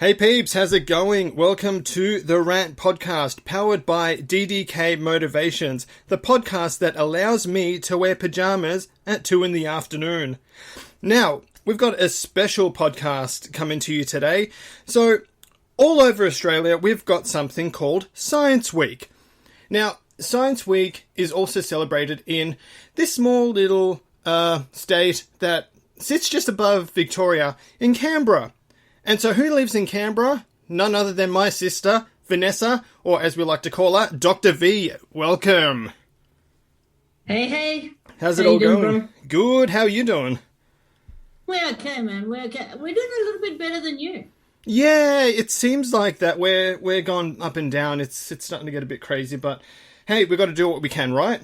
Hey peeps, how's it going? Welcome to the Rant Podcast, powered by DDK Motivations, the podcast that allows me to wear pajamas at 2 in the afternoon. Now, we've got a special podcast coming to you today. So, all over Australia, we've got something called Science Week. Now, Science Week is also celebrated in this small little state that sits just above Victoria in Canberra. And so who lives in Canberra? None other than my sister, Vanessa, or as we like to call her, Dr. V. Welcome. Hey. How's it all going? Bro? Good. How are you doing? We're okay, man. We're okay. We're doing a little bit better than you. Yeah, it seems like that. We're going up and down. It's starting to get a bit crazy, but hey, we've got to do what we can, right?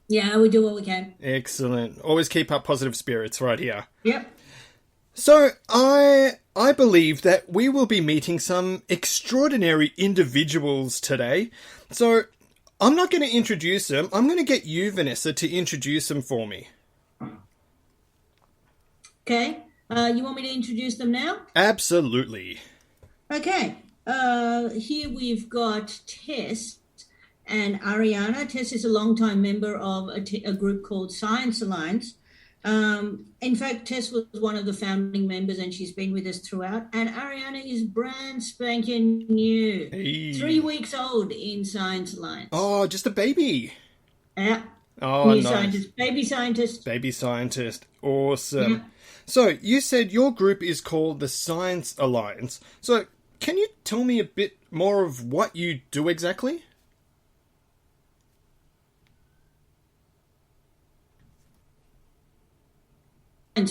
Yeah, we do what we can. Excellent. Always keep up positive spirits right here. Yep. So, I believe that we will be meeting some extraordinary individuals today. So, I'm not going to introduce them. I'm going to get you, Vanessa, to introduce them for me. Okay. You want me to introduce them now? Absolutely. Okay. Here we've got Tess and Ariana. Tess is a long-time member of a group called Science Alliance. In fact, Tess was one of the founding members and she's been with us throughout. And Ariana is brand spanking new. Hey. 3 weeks old in Science Alliance. Oh, just a baby. Yeah. Oh, new nice. Scientist. Baby scientist. Baby scientist. Awesome. Yeah. So, you said your group is called the Science Alliance. So, can you tell me a bit more of what you do exactly?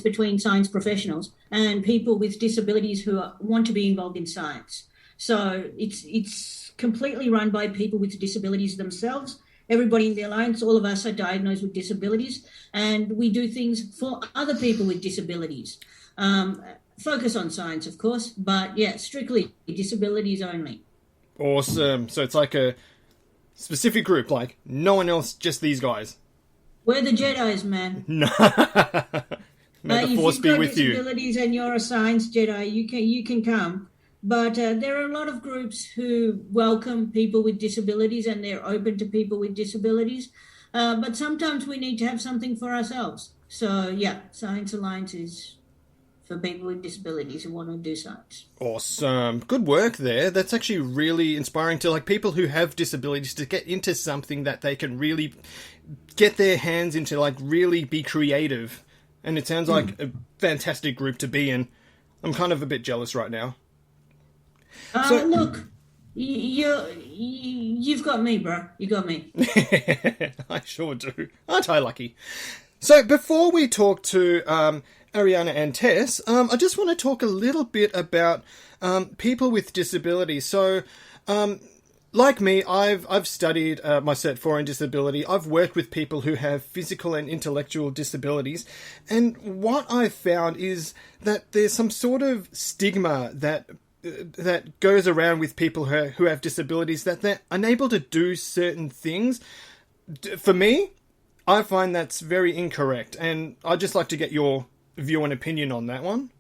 Between science professionals and people with disabilities who want to be involved in science. So it's completely run by people with disabilities themselves. Everybody in the Alliance, all of us are diagnosed with disabilities, and we do things for other people with disabilities. Focus on science, of course, but yeah, strictly disabilities only. Awesome. So it's like a specific group, like no one else, just these guys. We're the Jedis, man. No. May the force be with you. If you've got disabilities and you're a science Jedi, you can come. But there are a lot of groups who welcome people with disabilities and they're open to people with disabilities. But sometimes we need to have something for ourselves. So, yeah, Science Alliance is for people with disabilities who want to do science. Awesome. Good work there. That's actually really inspiring to people who have disabilities to get into something that they can really get their hands into, really be creative. And it sounds like a fantastic group to be in. I'm kind of a bit jealous right now. Look, you've got me, bro. You got me. I sure do. Aren't I lucky? So before we talk to Ariana and Tess, I just want to talk a little bit about people with disabilities. So, like me, I've studied my Cert 4 in disability. I've worked with people who have physical and intellectual disabilities. And what I've found is that there's some sort of stigma that goes around with people who have disabilities, that they're unable to do certain things. For me, I find that's very incorrect. And I'd just like to get your view and opinion on that one.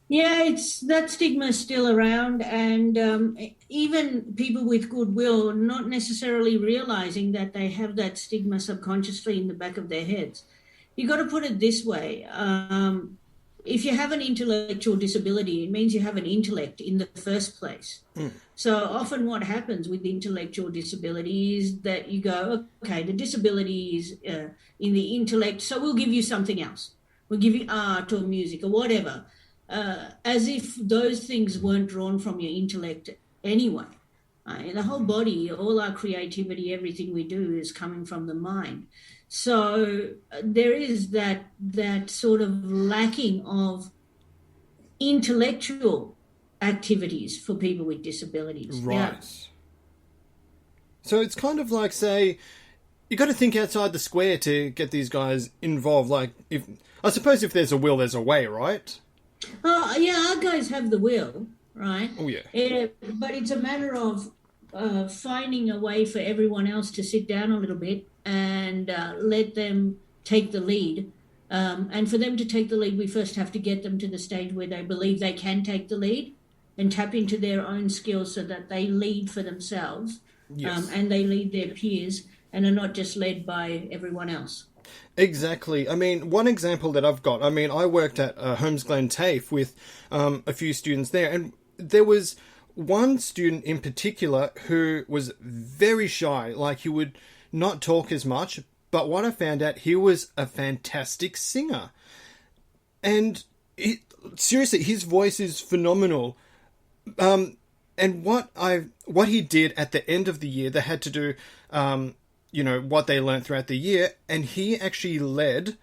Yeah, that stigma is still around, and even people with goodwill not necessarily realizing that they have that stigma subconsciously in the back of their heads. You got to put it this way. If you have an intellectual disability, it means you have an intellect in the first place. So often what happens with intellectual disability is that you go, okay, the disability is in the intellect, so we'll give you something else. We'll give you art or music or whatever. As if those things weren't drawn from your intellect anyway. The whole body, all our creativity, everything we do is coming from the mind. So there is that sort of lacking of intellectual activities for people with disabilities. Right. Yeah. So it's kind of like, say, you got to think outside the square to get these guys involved. I suppose if there's a will, there's a way, right? Yeah, our guys have the will, right? Oh, yeah. But it's a matter of finding a way for everyone else to sit down a little bit and let them take the lead. And for them to take the lead, we first have to get them to the stage where they believe they can take the lead. and tap into their own skills so that they lead for themselves, Yes. and they lead their peers and are not just led by everyone else. Exactly. I mean, one example that I've got, I mean, I worked at Holmes Glen TAFE with a few students there, and there was one student in particular who was very shy. Like, he would not talk as much, but what I found out, he was a fantastic singer. And seriously, his voice is phenomenal. And what he did at the end of the year, they had to do, what they learned throughout the year, and he actually led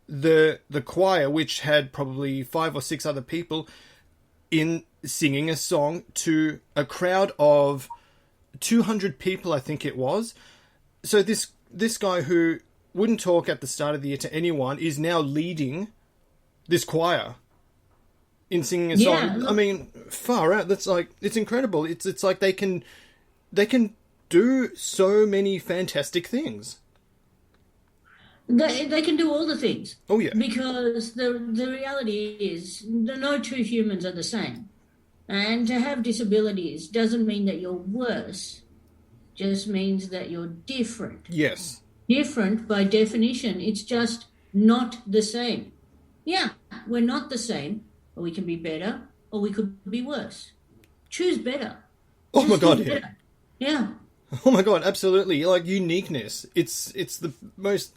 the choir, which had probably 5 or 6 other people, in singing a song to a crowd of 200 people, I think it was. So this guy who wouldn't talk at the start of the year to anyone is now leading this choir in singing a song. Yeah. I mean, far out. That's like, it's incredible. It's like they can do so many fantastic things. They can do all the things. Oh yeah. Because the reality is no two humans are the same. And to have disabilities doesn't mean that you're worse, just means that you're different. Yes. Different by definition. It's just not the same. Yeah, we're not the same, or we can be better, or we could be worse. Choose better. Oh my Just God, do yeah. better. Yeah. Oh my God, absolutely. Like, uniqueness. It's the most...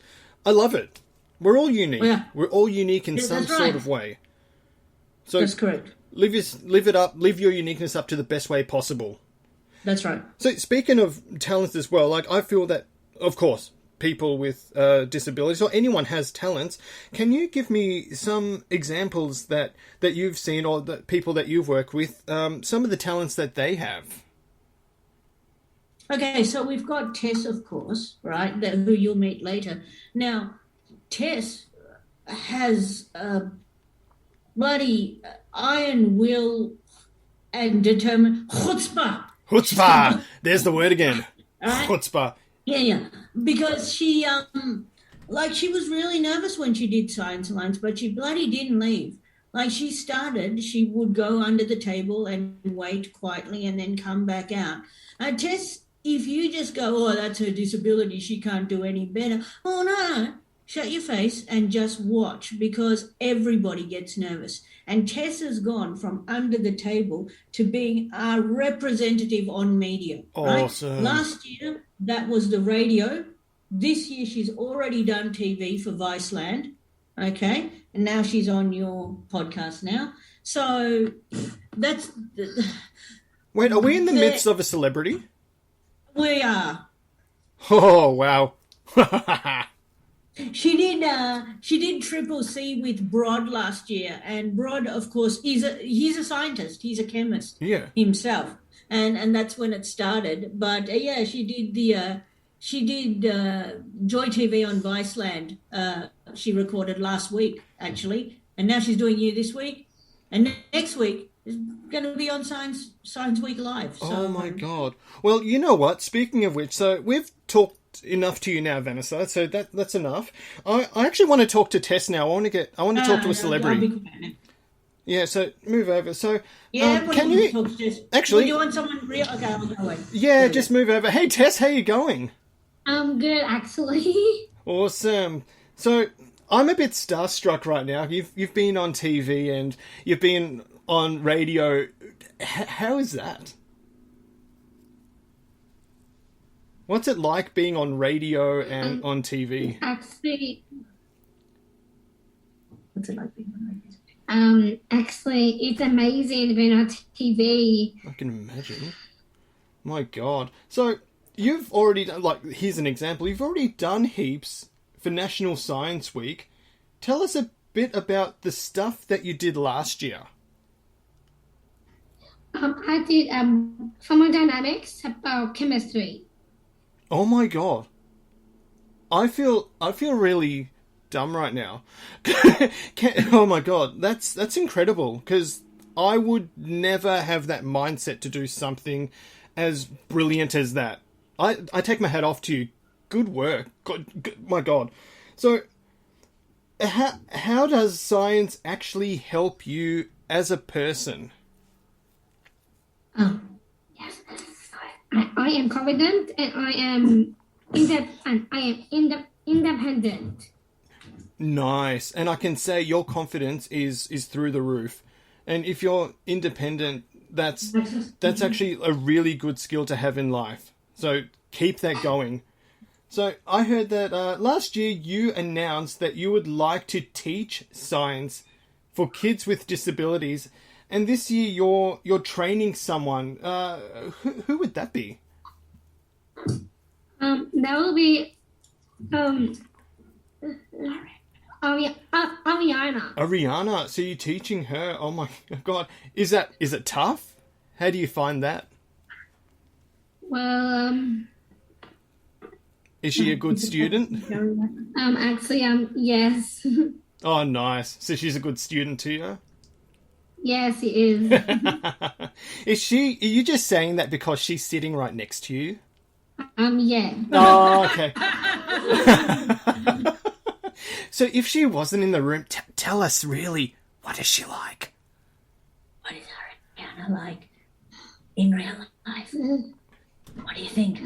I love it. We're all unique. Yeah. We're all unique in some that's right. sort of way. So That's correct. live your uniqueness up to the best way possible. That's right. So speaking of talents as well, like, I feel that, of course, people with disabilities or anyone has talents. Can you give me some examples that you've seen, or the people that you've worked with, some of the talents that they have? Okay, so we've got Tess, of course, right, who you'll meet later. Now, Tess has a bloody iron will and determined chutzpah. Chutzpah! There's the word again. Right? Chutzpah. Yeah. Because she was really nervous when she did Science Alliance, but she bloody didn't leave. Like, she would go under the table and wait quietly and then come back out. Tess, if you just go, oh, that's her disability, she can't do any better. Oh, no. Shut your face and just watch, because everybody gets nervous. And Tess has gone from under the table to being a representative on media. Awesome. Right? Last year, that was the radio. This year, she's already done TV for Viceland. Okay? And now she's on your podcast now. So that's... Wait, are we in the midst of a celebrity? We are. Oh, wow. She did Triple C with Brod last year, and Brod, of course, he's a scientist. He's a chemist himself, and that's when it started. But yeah, she did Joy TV on Viceland. She recorded last week actually, and now she's doing you this week, and next week is going to be on Science Week Live. So, oh my God. Well, you know what? Speaking of which, so we've talked enough to you now, Vanessa. So that's enough. I actually want to talk to Tess now. I want to talk to a celebrity. Yeah. So move over. So can you talk to Tess? Actually? Do you want someone real? Okay, I'll go away. Yeah, just move over. Hey Tess, how you going? I'm good, actually. Awesome. So I'm a bit starstruck right now. You've been on TV and you've been on radio. How is that? What's it like being on radio and on TV? Actually, What's it like being on radio? actually, it's amazing being on TV. I can imagine. My God. So you've already done, like, here's an example. You've already done heaps for National Science Week. Tell us a bit about the stuff that you did last year. I did thermodynamics about chemistry. Oh my God. I feel really dumb right now. Oh my God. That's incredible, because I would never have that mindset to do something as brilliant as that. I take my hat off to you. Good work. Good, my God. So how does science actually help you as a person? Oh, yes. I am confident and I am independent. Nice. And I can say your confidence is through the roof. And if you're independent, that's actually a really good skill to have in life. So keep that going. So I heard that last year you announced that you would like to teach science for kids with disabilities, and this year you're training someone. Who would that be? That will be Ariana. Ariana. So you're teaching her. Oh my God. Is it tough? How do you find that? Well, Is she a good student? actually, yes. Oh, nice. So she's a good student to you? Yes, it is. Are you just saying that because she's sitting right next to you? Yeah. Oh, okay. So if she wasn't in the room, tell us really, what is she like? What is Ariana like in real life? What do you think?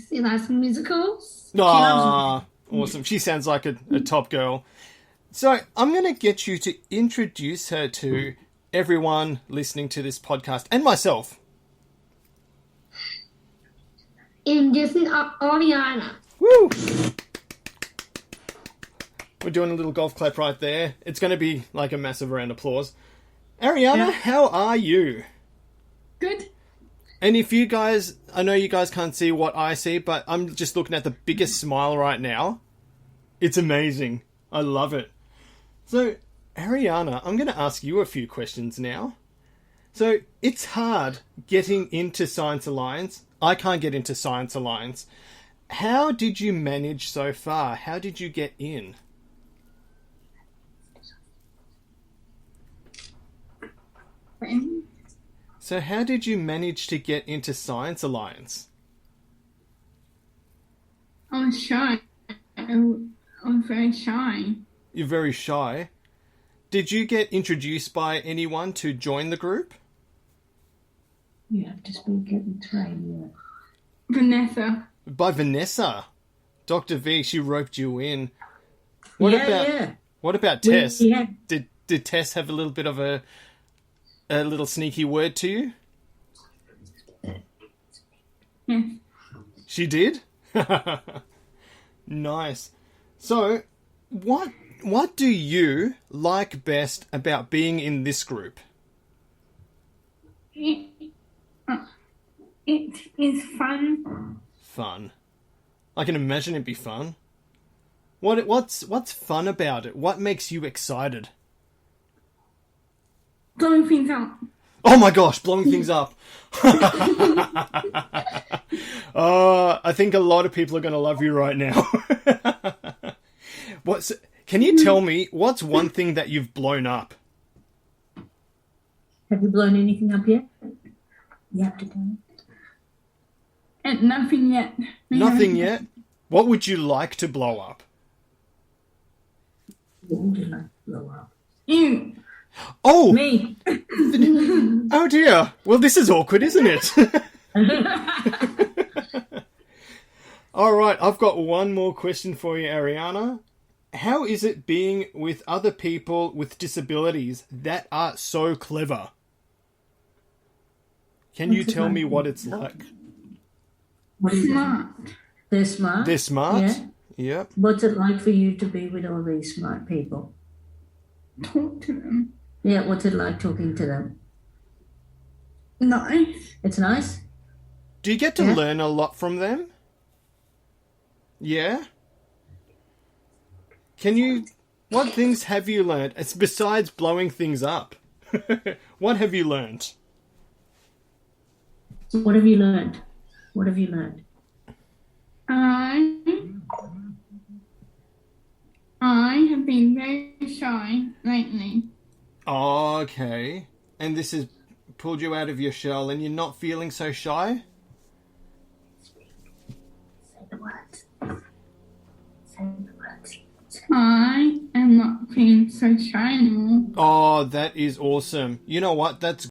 She likes musicals. Ah, awesome. She sounds like a top girl. So I'm going to get you to introduce her to everyone listening to this podcast and myself. Introducing Ariana. Woo! We're doing a little golf clap right there. It's going to be like a massive round of applause. Ariana, how are you? Good. And if you guys, I know you guys can't see what I see, but I'm just looking at the biggest smile right now. It's amazing. I love it. So, Ariana, I'm going to ask you a few questions now. So, it's hard getting into Science Alliance. I can't get into Science Alliance. How did you manage so far? How did you get in? So how did you manage to get into Science Alliance? I was shy. I was very shy. You're very shy. Did you get introduced by anyone to join the group? You have to speak at the train. Vanessa. By Vanessa. Dr. V, she roped you in. What about Tess? Did Tess have a little bit of a little sneaky word to you? Yes. She did? Nice. So, what do you like best about being in this group? It is fun. Fun. I can imagine it'd be fun. What's fun about it? What makes you excited? Blowing things up. Oh my gosh, blowing things up. I think a lot of people are going to love you right now. Can you tell me, what's one thing that you've blown up? Have you blown anything up yet? You have to tell me. And nothing yet. Nothing yet? What would you like to blow up? What would you like to blow up? You. Oh! Me. Oh dear. Well, this is awkward, isn't it? All right, I've got one more question for you, Ariana. How is it being with other people with disabilities that are so clever? Can you tell me what it's like? What is Smart. it? They're smart? They're smart? Yeah. Yep. What's it like for you to be with all these smart people? Talk to them. Yeah, what's it like talking to them? Nice. It's nice? Do you get to learn a lot from them? Yeah? What things have you learned? It's besides blowing things up. What have you learned? What have you learned? What have you learned? I have been very shy lately. Okay. And this has pulled you out of your shell and you're not feeling so shy? Say the words. Say the words. I am not feeling so shy anymore. Oh, that is awesome. You know what? That's